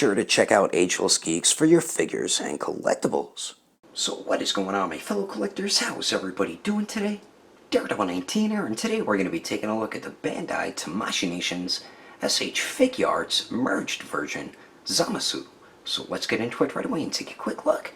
sure to check out Ageless Geeks for your figures and collectibles. So what is going on, my fellow collectors? How's everybody doing today? Daredevil19 here, and today we're going to be taking a look at the Bandai Tamashii Nations SH Figuarts merged version ZAMASU. So let's get into it right away and take a quick look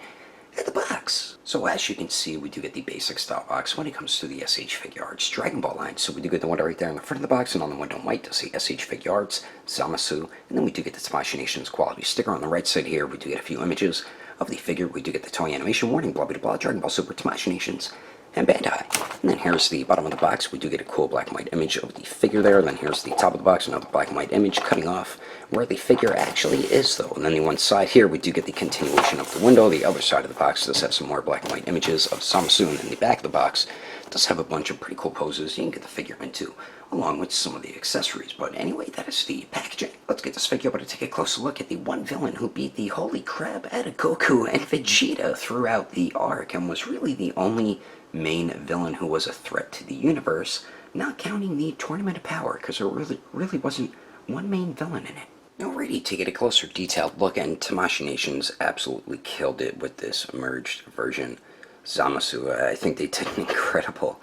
at the box. So as you can see, we do get the basic style box when it comes to the SH Figuarts Dragon Ball line. So we do get the window right there in the front of the box, and on the window in white to say SH Figuarts, ZAMASU, and then we do get the Tamashii Nations quality sticker on the right side here. We do get a few images of the figure. We do get the toy animation warning, blah blah blah, Dragon Ball Super, Tamashii Nations, and Bandai. And then here's the bottom of the box. We do get a cool black and white image of the figure there. And then here's the top of the box, another black and white image cutting off where the figure actually is though. And then the one side here, we do get the continuation of the window. The other side of the box does have some more black and white images of ZAMASU, and then the back of the box does have a bunch of pretty cool poses you can get the figure into, along with some of the accessories. But anyway, that is the packaging. Let's get this figure able to take a closer look at the one villain who beat the holy crap out of Goku and Vegeta throughout the arc, and was really the only main villain who was a threat to the universe, not counting the Tournament of Power, because there really wasn't one main villain in it. Alrighty, to get a closer detailed look, and Tamashii Nations absolutely killed it with this merged version. ZAMASU, I think they did an incredible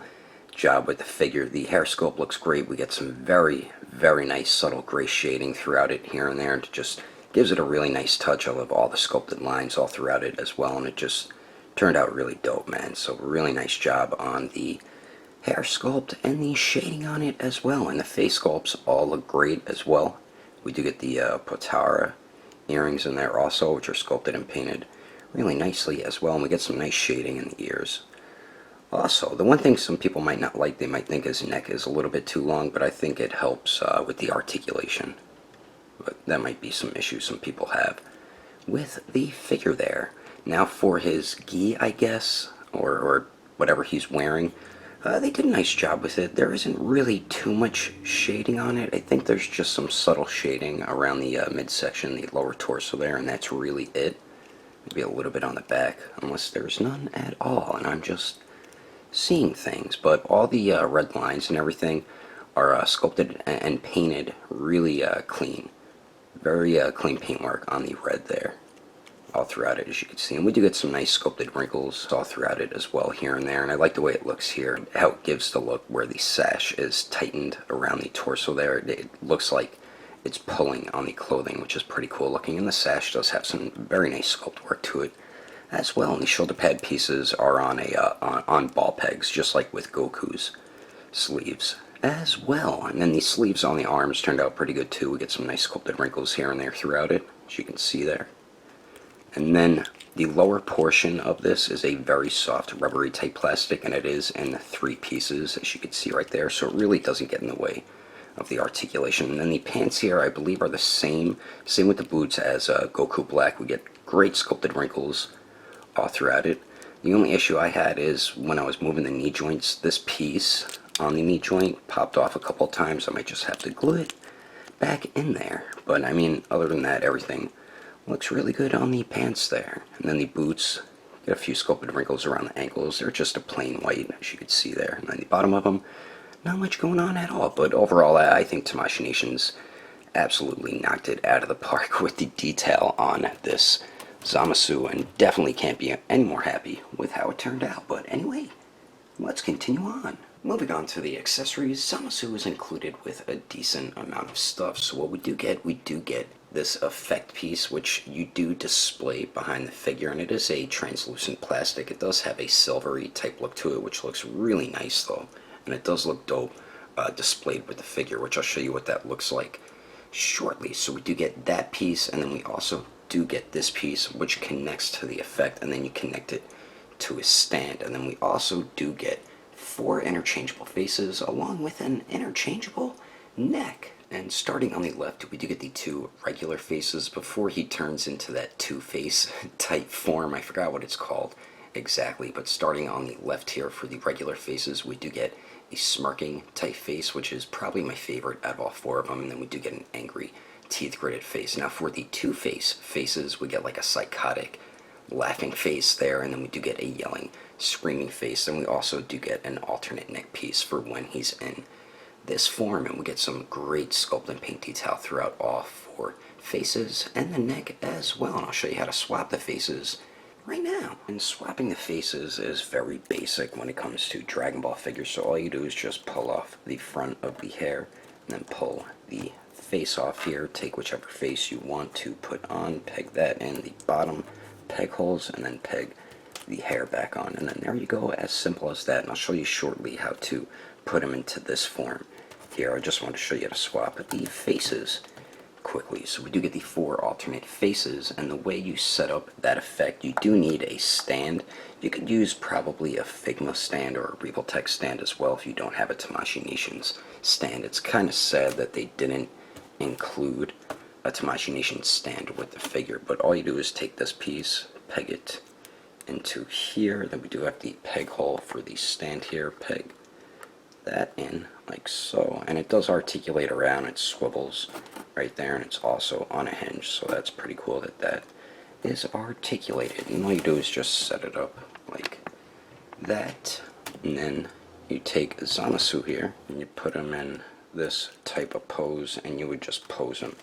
job with the figure. The hair sculpt looks great. We get some very, very nice subtle gray shading throughout it here and there, and it just gives it a really nice touch. I love all the sculpted lines all throughout it as well, and it just turned out really dope, man. So really nice job on the hair sculpt and the shading on it as well, and the face sculpts all look great as well. We do get the Potara earrings in there also, which are sculpted and painted really nicely as well, and we get some nice shading in the ears. Also, the one thing some people might not like, they might think his neck is a little bit too long, but I think it helps with the articulation. But that might be some issues some people have with the figure there. Now for his gi, I guess, or whatever he's wearing, they did a nice job with it. There isn't really too much shading on it. I think there's just some subtle shading around the midsection, the lower torso there, and that's really it. Maybe a little bit on the back, unless there's none at all, and I'm just seeing things. But all the red lines and everything are sculpted and painted really clean. Very clean paintwork on the red there, all throughout it, as you can see. And we do get some nice sculpted wrinkles all throughout it as well, here and there. And I like the way it looks here, how it gives the look where the sash is tightened around the torso there. It looks like it's pulling on the clothing, which is pretty cool looking. And the sash does have some very nice sculpt work to it as well. And the shoulder pad pieces are on on ball pegs, just like with Goku's sleeves as well. And then the sleeves on the arms turned out pretty good too. We get some nice sculpted wrinkles here and there throughout it, as you can see there. And then the lower portion of this is a very soft rubbery type plastic, and it is in 3 pieces, as you can see right there, so it really doesn't get in the way of the articulation. And then the pants here, I believe, are the same with the boots as Goku Black. We get great sculpted wrinkles all throughout it. The only issue I had is when I was moving the knee joints, this piece on the knee joint popped off a couple times. I might just have to glue it back in there. But I mean, other than that, everything looks really good on the pants there. And then the boots get a few sculpted wrinkles around the ankles. They're just a plain white, as you can see there. And then the bottom of them, not much going on at all. But overall, I think Tamashii Nations absolutely knocked it out of the park with the detail on this ZAMASU, and definitely can't be any more happy with how it turned out. But anyway, let's continue on. Moving on to the accessories, ZAMASU is included with a decent amount of stuff. So what we do get this effect piece, which you do display behind the figure, and it is a translucent plastic. It does have a silvery type look to it, which looks really nice though, and it does look dope displayed with the figure, which I'll show you what that looks like shortly. So we do get that piece, and then we also do get this piece, which connects to the effect, and then you connect it to his stand. And then we also do get 4 interchangeable faces, along with an interchangeable neck. And starting on the left, we do get the 2 regular faces before he turns into that two-face type form. I forgot what it's called exactly, but starting on the left here for the regular faces, we do get a smirking type face, which is probably my favorite out of all 4 of them. And then we do get an angry, teeth-gritted face. Now for the two-face faces, we get like a psychotic laughing face there, and then we do get a yelling, screaming face. And we also do get an alternate neck piece for when he's in this form, and we get some great sculpt and paint detail throughout all four faces and the neck as well. And I'll show you how to swap the faces right now. And swapping the faces is very basic when it comes to Dragon Ball figures, so all you do is just pull off the front of the hair and then pull the face off here, take whichever face you want to put on, peg that in the bottom peg holes, and then peg the hair back on, and then there you go, as simple as that. And I'll show you shortly how to put them into this form. Here I just want to show you how to swap the faces quickly. So we do get the four alternate faces, and the way you set up that effect, you do need a stand. You could use probably a Figma stand or a Revoltech stand as well if you don't have a Tamashii Nations stand. It's kind of sad that they didn't include a Tamashii Nations stand with the figure, but all you do is take this piece, peg it into here, then we do have the peg hole for the stand here, peg that in like so, and it does articulate around, it swivels right there, and it's also on a hinge, so that's pretty cool that that is articulated. And all you do is just set it up like that, and then you take ZAMASU here and you put them in this type of pose, and you would just pose them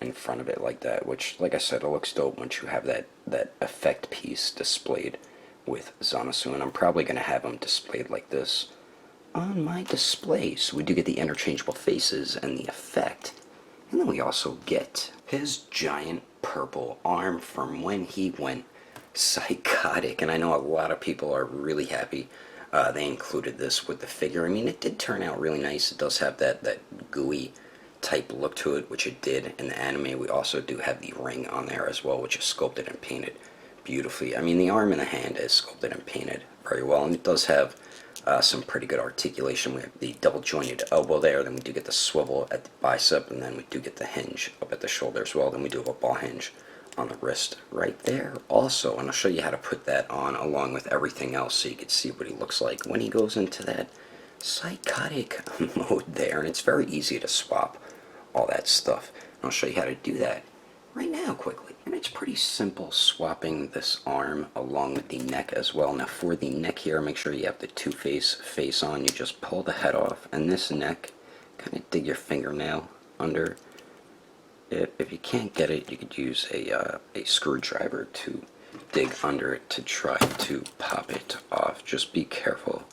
in front of it like that, which, like I said, it looks dope once you have that effect piece displayed with ZAMASU. And I'm probably going to have them displayed like this on my display. So we do get the interchangeable faces and the effect, and then we also get his giant purple arm from when he went psychotic. And I know a lot of people are really happy they included this with the figure. I mean, it did turn out really nice. It does have that gooey type look to it, which it did in the anime. We also do have the ring on there as well, which is sculpted and painted beautifully. I mean, the arm and the hand is sculpted and painted very well, and it does have some pretty good articulation. We have the double jointed elbow there, then we do get the swivel at the bicep, and then we do get the hinge up at the shoulder as well. Then we do have a ball hinge on the wrist right there also, and I'll show you how to put that on along with everything else so you can see what he looks like when he goes into that psychotic mode there. And it's very easy to swap all that stuff, and I'll show you how to do that right now quickly. And it's pretty simple swapping this arm along with the neck as well. Now for the neck here, make sure you have the face on. You just pull the head off, and this neck, kind of dig your fingernail under it. If you can't get it, you could use a screwdriver to dig under it to try to pop it off. Just be careful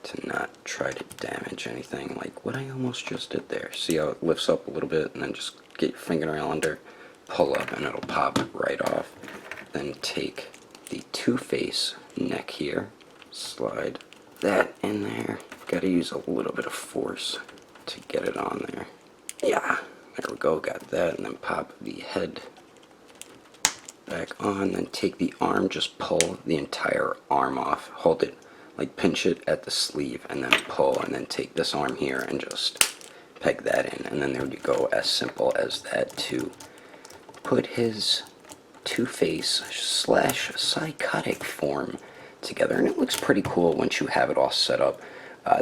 to not try to damage anything like what I almost just did there. See how it lifts up a little bit, and then just get your fingernail under, pull up, and it'll pop right off. Then take the two-face neck here, slide that in there. Gotta use a little bit of force to get it on there. Yeah, there we go, got that. And then pop the head back on, then take the arm, just pull the entire arm off, hold it, like pinch it at the sleeve, and then pull, and then take this arm here and just peg that in, and then there you go, as simple as that, to put his two-face slash psychotic form together. And it looks pretty cool once you have it all set up.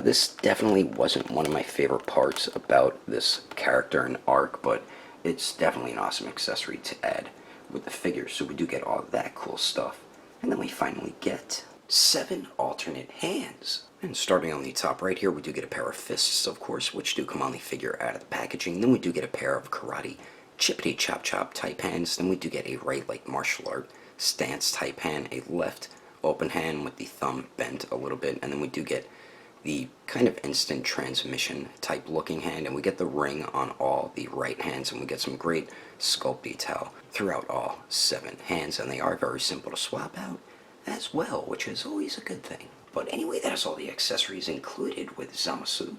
This definitely wasn't one of my favorite parts about this character and arc, but it's definitely an awesome accessory to add with the figure. So we do get all that cool stuff, and then we finally get 7 alternate hands. And starting on the top right here, we do get a pair of fists, of course, which do come on the figure out of the packaging. Then we do get a pair of karate chippity chop chop type hands. Then we do get a right like martial art stance type hand, a left open hand with the thumb bent a little bit, and then we do get the kind of instant transmission type looking hand, and we get the ring on all the right hands, and we get some great sculpt detail throughout all 7 hands, and they are very simple to swap out as well, which is always a good thing. But anyway, that's all the accessories included with ZAMASU.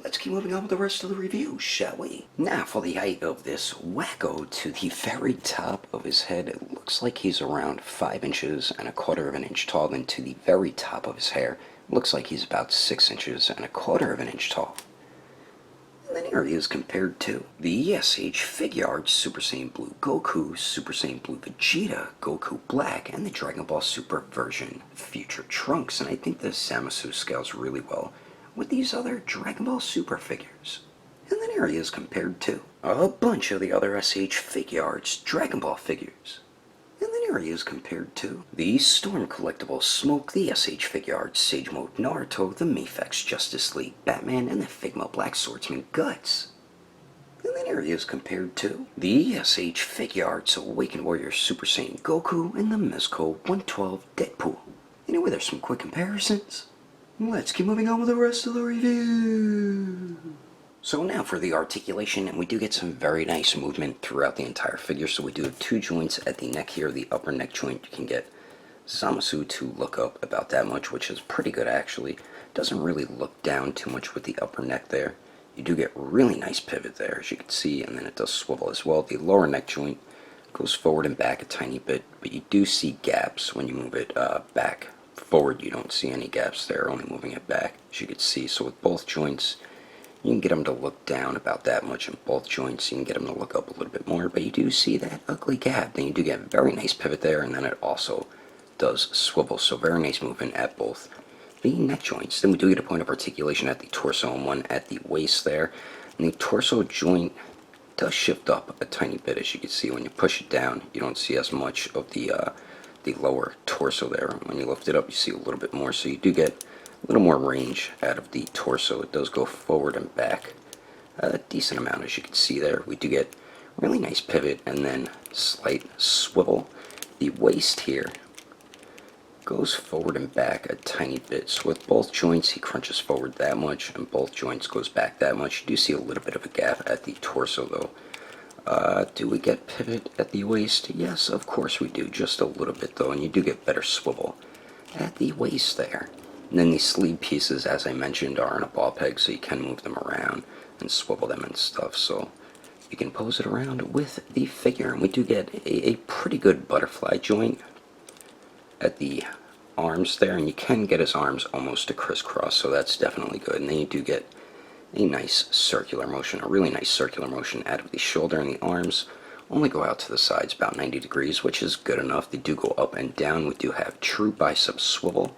Let's keep moving on with the rest of the review, shall we? Now for the height of this wacko to the very top of his head. It looks like he's around 5 inches and a quarter of an inch tall. Then to the very top of his hair, looks like he's about 6 inches and a quarter of an inch tall. And then here he is compared to the SH Figuarts Super Saiyan Blue Goku, Super Saiyan Blue Vegeta, Goku Black, and the Dragon Ball Super version Future Trunks. And I think the ZAMASU scales really well with these other Dragon Ball Super figures. And then here he is compared to a bunch of the other SH Figuarts Dragon Ball figures. And then here he is compared to the Storm Collectible Smoke, the SH Figuarts, Sage Mode Naruto, the Mafex Justice League Batman, and the Figma Black Swordsman Guts. And then here he is compared to the SH Figuarts Awakened Warrior Super Saiyan Goku and the Mezco 112 Deadpool. Anyway, there's some quick comparisons. Let's keep moving on with the rest of the review. So now for the articulation, and we do get some very nice movement throughout the entire figure. So we do have 2 joints at the neck here, the upper neck joint. You can get ZAMASU to look up about that much, which is pretty good actually. Doesn't really look down too much with the upper neck there. You do get really nice pivot there, as you can see, and then it does swivel as well. The lower neck joint goes forward and back a tiny bit, but you do see gaps when you move it back. Forward, you don't see any gaps there, only moving it back, as you can see. So with both joints, you can get them to look down about that much in both joints. You can get them to look up a little bit more, but you do see that ugly gap. Then you do get very nice pivot there, and then it also does swivel. So very nice movement at both the neck joints. Then we do get a point of articulation at the torso and one at the waist there. And the torso joint does shift up a tiny bit, as you can see. When you push it down, you don't see as much of the lower torso there. When you lift it up, you see a little bit more. So you do get a little more range out of the torso. It does go forward and back a decent amount, as you can see there. We do get really nice pivot and then slight swivel. The waist here goes forward and back a tiny bit. So with both joints, he crunches forward that much, and both joints goes back that much. You do see a little bit of a gap at the torso though. Do we get pivot at the waist? Yes, of course we do. Just a little bit though, and you do get better swivel at the waist there. And then the sleeve pieces, as I mentioned, are in a ball peg, so you can move them around and swivel them and stuff. So you can pose it around with the figure. And we do get a pretty good butterfly joint at the arms there, and you can get his arms almost to crisscross, so that's definitely good. And then you do get a nice circular motion, a really nice circular motion out of the shoulder, and the arms only go out to the sides about 90 degrees, which is good enough. They do go up and down. We do have true bicep swivel.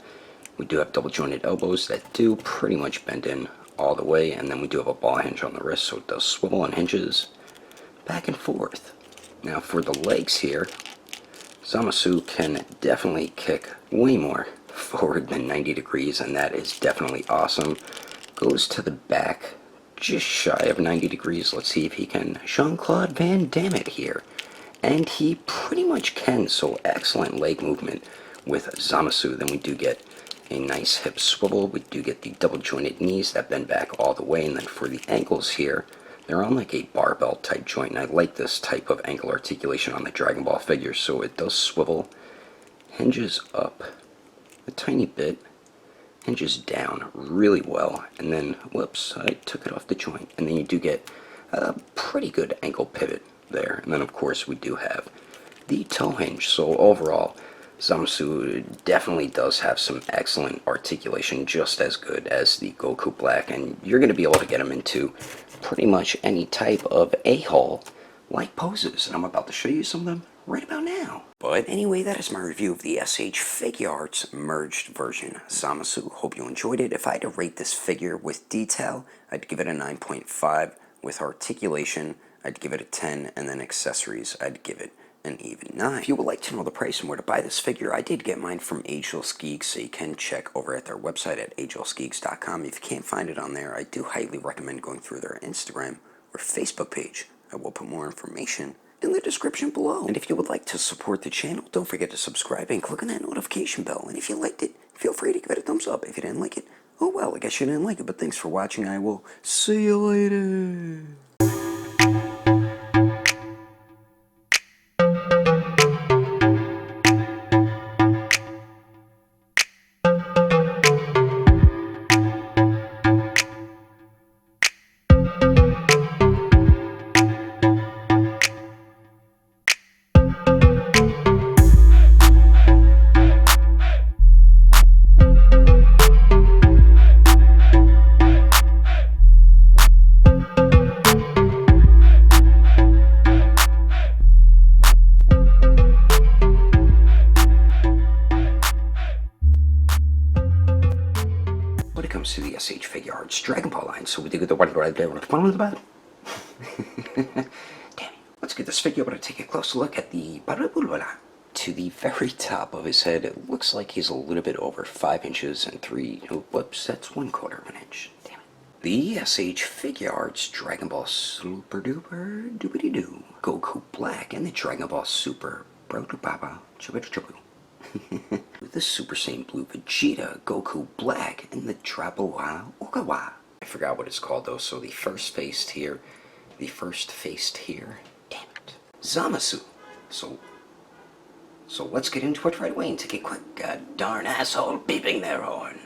We do have double jointed elbows that do pretty much bend in all the way, and then we do have a ball hinge on the wrist, so it does swivel and hinges back and forth. Now for the legs here, ZAMASU can definitely kick way more forward than 90 degrees, and that is definitely awesome. Goes to the back just shy of 90 degrees. Let's see if he can Jean-Claude Van Damme it here. And he pretty much can, so excellent leg movement with ZAMASU. Then we do get a nice hip swivel. We do get the double jointed knees that bend back all the way, and then for the ankles here, they're on like a barbell type joint, and I like this type of ankle articulation on the Dragon Ball figure. So it does swivel, hinges up a tiny bit, hinges down really well, and then, whoops, I took it off the joint. And then you do get a pretty good ankle pivot there. And then of course we do have the toe hinge. So overall, ZAMASU definitely does have some excellent articulation, just as good as the Goku Black, and you're going to be able to get him into pretty much any type of a-hole like poses, and I'm about to show you some of them right about now. But anyway, that is my review of the SH Figuarts merged version ZAMASU. Hope you enjoyed it. If I had to rate this figure with detail, I'd give it a 9.5. With articulation, I'd give it a 10, and then accessories, I'd give it an even 9. If you would like to know the price and where to buy this figure, I did get mine from Agelessgeeks, so you can check over at their website at agelessgeeks.com. If you can't find it on there, I do highly recommend going through their Instagram or Facebook page. I will put more information in the description below. And if you would like to support the channel, don't forget to subscribe and click on that notification bell. And if you liked it, feel free to give it a thumbs up. If you didn't like it, oh well, I guess you didn't like it. But thanks for watching. I will see you later. When it comes to the SH Figuarts Dragon Ball line, so we do get the one right there with one with the bottom. Damn it. Let's get this figure, but take a closer look at the To the very top of his head, it looks like he's a little bit over 5 inches and 3, oh, whoops, that's 1/4 of an inch. Damn it. The SH Figuarts Dragon Ball Super Duper Doobity Doo Goku Black and the Dragon Ball Super Broto Baba Chubitu Chubu. The Super Saiyan Blue Vegeta Goku Black and the Draboa Okawa. I forgot what it's called though, so the first faced here, damn it, ZAMASU. So let's get into it right away and take a quick darn asshole beeping their horn.